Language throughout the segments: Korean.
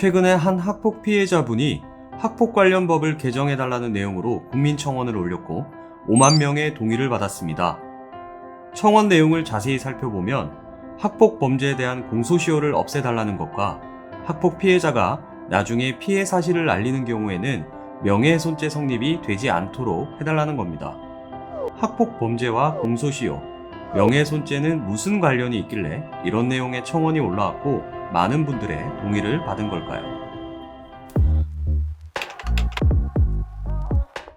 최근에 한 학폭 피해자분이 학폭 관련 법을 개정해달라는 내용으로 국민청원을 올렸고 5만 명의 동의를 받았습니다. 청원 내용을 자세히 살펴보면 학폭 범죄에 대한 공소시효를 없애달라는 것과 학폭 피해자가 나중에 피해 사실을 알리는 경우에는 명예훼손죄 성립이 되지 않도록 해달라는 겁니다. 학폭 범죄와 공소시효, 명예훼손죄는 무슨 관련이 있길래 이런 내용의 청원이 올라왔고 많은 분들의 동의를 받은 걸까요?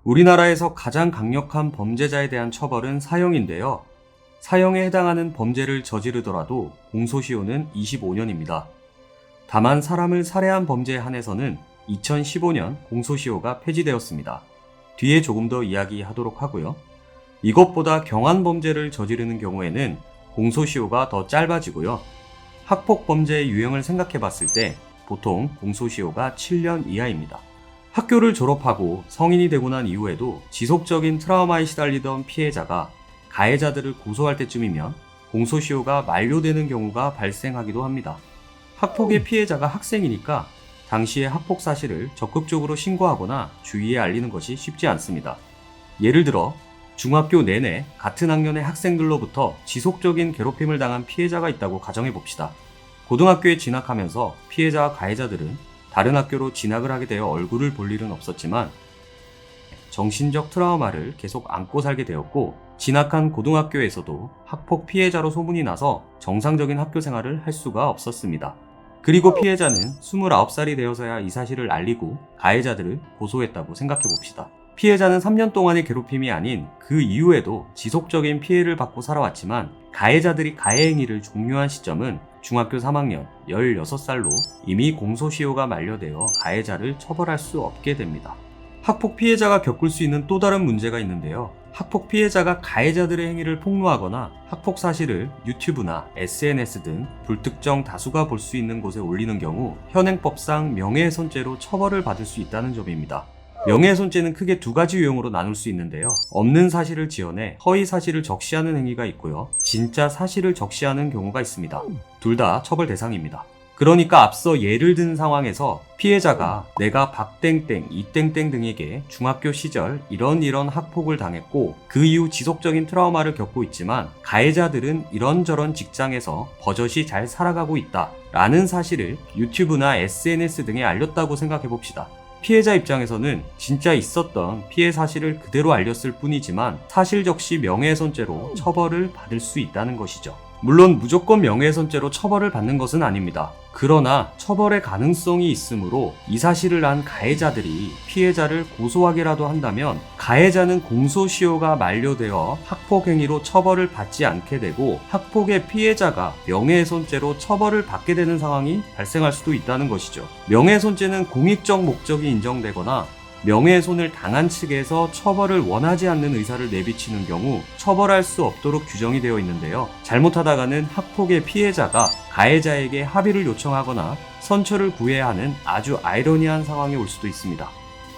우리나라에서 가장 강력한 범죄자에 대한 처벌은 사형인데요. 사형에 해당하는 범죄를 저지르더라도 공소시효는 25년입니다. 다만 사람을 살해한 범죄에 한해서는 2015년 공소시효가 폐지되었습니다. 뒤에 조금 더 이야기하도록 하고요. 이것보다 경한 범죄를 저지르는 경우에는 공소시효가 더 짧아지고요. 학폭 범죄의 유형을 생각해 봤을 때 보통 공소시효가 7년 이하입니다. 학교를 졸업하고 성인이 되고 난 이후에도 지속적인 트라우마에 시달리던 피해자가 가해자들을 고소할 때쯤이면 공소시효가 만료되는 경우가 발생하기도 합니다. 학폭의 피해자가 학생이니까 당시의 학폭 사실을 적극적으로 신고하거나 주위에 알리는 것이 쉽지 않습니다. 예를 들어 중학교 내내 같은 학년의 학생들로부터 지속적인 괴롭힘을 당한 피해자가 있다고 가정해 봅시다. 고등학교에 진학하면서 피해자와 가해자들은 다른 학교로 진학을 하게 되어 얼굴을 볼 일은 없었지만 정신적 트라우마를 계속 안고 살게 되었고 진학한 고등학교에서도 학폭 피해자로 소문이 나서 정상적인 학교 생활을 할 수가 없었습니다. 그리고 피해자는 29살이 되어서야 이 사실을 알리고 가해자들을 고소했다고 생각해 봅시다. 피해자는 3년 동안의 괴롭힘이 아닌 그 이후에도 지속적인 피해를 받고 살아왔지만 가해자들이 가해 행위를 종료한 시점은 중학교 3학년 16살로 이미 공소시효가 만료되어 가해자를 처벌할 수 없게 됩니다. 학폭 피해자가 겪을 수 있는 또 다른 문제가 있는데요. 학폭 피해자가 가해자들의 행위를 폭로하거나 학폭 사실을 유튜브나 SNS 등 불특정 다수가 볼 수 있는 곳에 올리는 경우 현행법상 명예훼손죄로 처벌을 받을 수 있다는 점입니다. 명예훼손죄는 크게 두 가지 유형으로 나눌 수 있는데요. 없는 사실을 지어내 허위 사실을 적시하는 행위가 있고요. 진짜 사실을 적시하는 경우가 있습니다. 둘 다 처벌 대상입니다. 그러니까 앞서 예를 든 상황에서 피해자가 내가 박땡땡, 이땡땡 등에게 중학교 시절 이런 학폭을 당했고 그 이후 지속적인 트라우마를 겪고 있지만 가해자들은 이런저런 직장에서 버젓이 잘 살아가고 있다 라는 사실을 유튜브나 SNS 등에 알렸다고 생각해 봅시다. 피해자 입장에서는 진짜 있었던 피해 사실을 그대로 알렸을 뿐이지만 사실 적시 명예훼손죄로 처벌을 받을 수 있다는 것이죠. 물론 무조건 명예훼손죄로 처벌을 받는 것은 아닙니다. 그러나 처벌의 가능성이 있으므로 이 사실을 안 가해자들이 피해자를 고소하게라도 한다면 가해자는 공소시효가 만료되어 학폭행위로 처벌을 받지 않게 되고 학폭의 피해자가 명예훼손죄로 처벌을 받게 되는 상황이 발생할 수도 있다는 것이죠. 명예훼손죄는 공익적 목적이 인정되거나 명예훼손을 당한 측에서 처벌을 원하지 않는 의사를 내비치는 경우 처벌할 수 없도록 규정이 되어 있는데요. 잘못하다가는 학폭의 피해자가 가해자에게 합의를 요청하거나 선처를 구해야 하는 아주 아이러니한 상황이 올 수도 있습니다.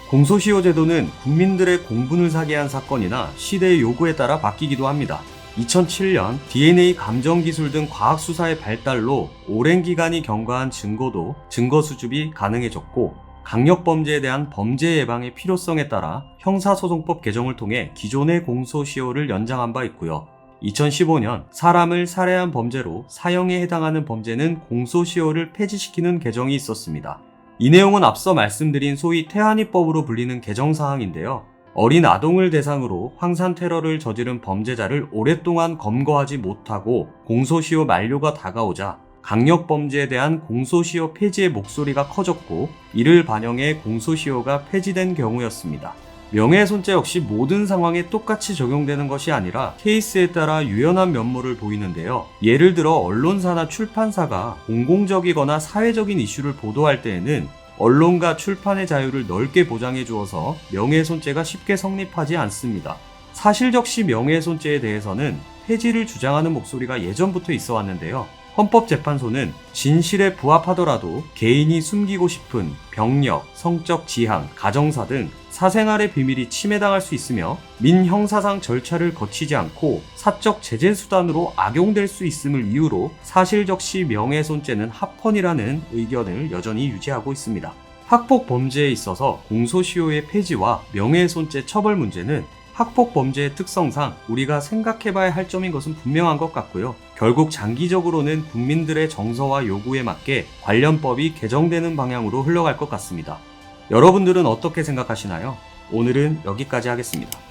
공소시효 제도는 국민들의 공분을 사게 한 사건이나 시대의 요구에 따라 바뀌기도 합니다. 2007년 DNA 감정기술 등 과학수사의 발달로 오랜 기간이 경과한 증거도 증거 수집이 가능해졌고 강력범죄에 대한 범죄 예방의 필요성에 따라 형사소송법 개정을 통해 기존의 공소시효를 연장한 바 있고요. 2015년 사람을 살해한 범죄로 사형에 해당하는 범죄는 공소시효를 폐지시키는 개정이 있었습니다. 이 내용은 앞서 말씀드린 소위 태안이법으로 불리는 개정사항인데요. 어린 아동을 대상으로 황산 테러를 저지른 범죄자를 오랫동안 검거하지 못하고 공소시효 만료가 다가오자 강력범죄에 대한 공소시효 폐지의 목소리가 커졌고 이를 반영해 공소시효가 폐지된 경우였습니다. 명예훼손죄 역시 모든 상황에 똑같이 적용되는 것이 아니라 케이스에 따라 유연한 면모를 보이는데요. 예를 들어 언론사나 출판사가 공공적이거나 사회적인 이슈를 보도할 때에는 언론과 출판의 자유를 넓게 보장해 주어서 명예훼손죄가 쉽게 성립하지 않습니다. 사실적시 명예훼손죄에 대해서는 폐지를 주장하는 목소리가 예전부터 있어 왔는데요. 헌법재판소는 진실에 부합하더라도 개인이 숨기고 싶은 병력, 성적 지향, 가정사 등 사생활의 비밀이 침해당할 수 있으며 민형사상 절차를 거치지 않고 사적 제재 수단으로 악용될 수 있음을 이유로 사실적시 명예훼손죄는 합헌이라는 의견을 여전히 유지하고 있습니다. 학폭 범죄에 있어서 공소시효의 폐지와 명예훼손죄 처벌 문제는 학폭 범죄의 특성상 우리가 생각해봐야 할 점인 것은 분명한 것 같고요. 결국 장기적으로는 국민들의 정서와 요구에 맞게 관련법이 개정되는 방향으로 흘러갈 것 같습니다. 여러분들은 어떻게 생각하시나요? 오늘은 여기까지 하겠습니다.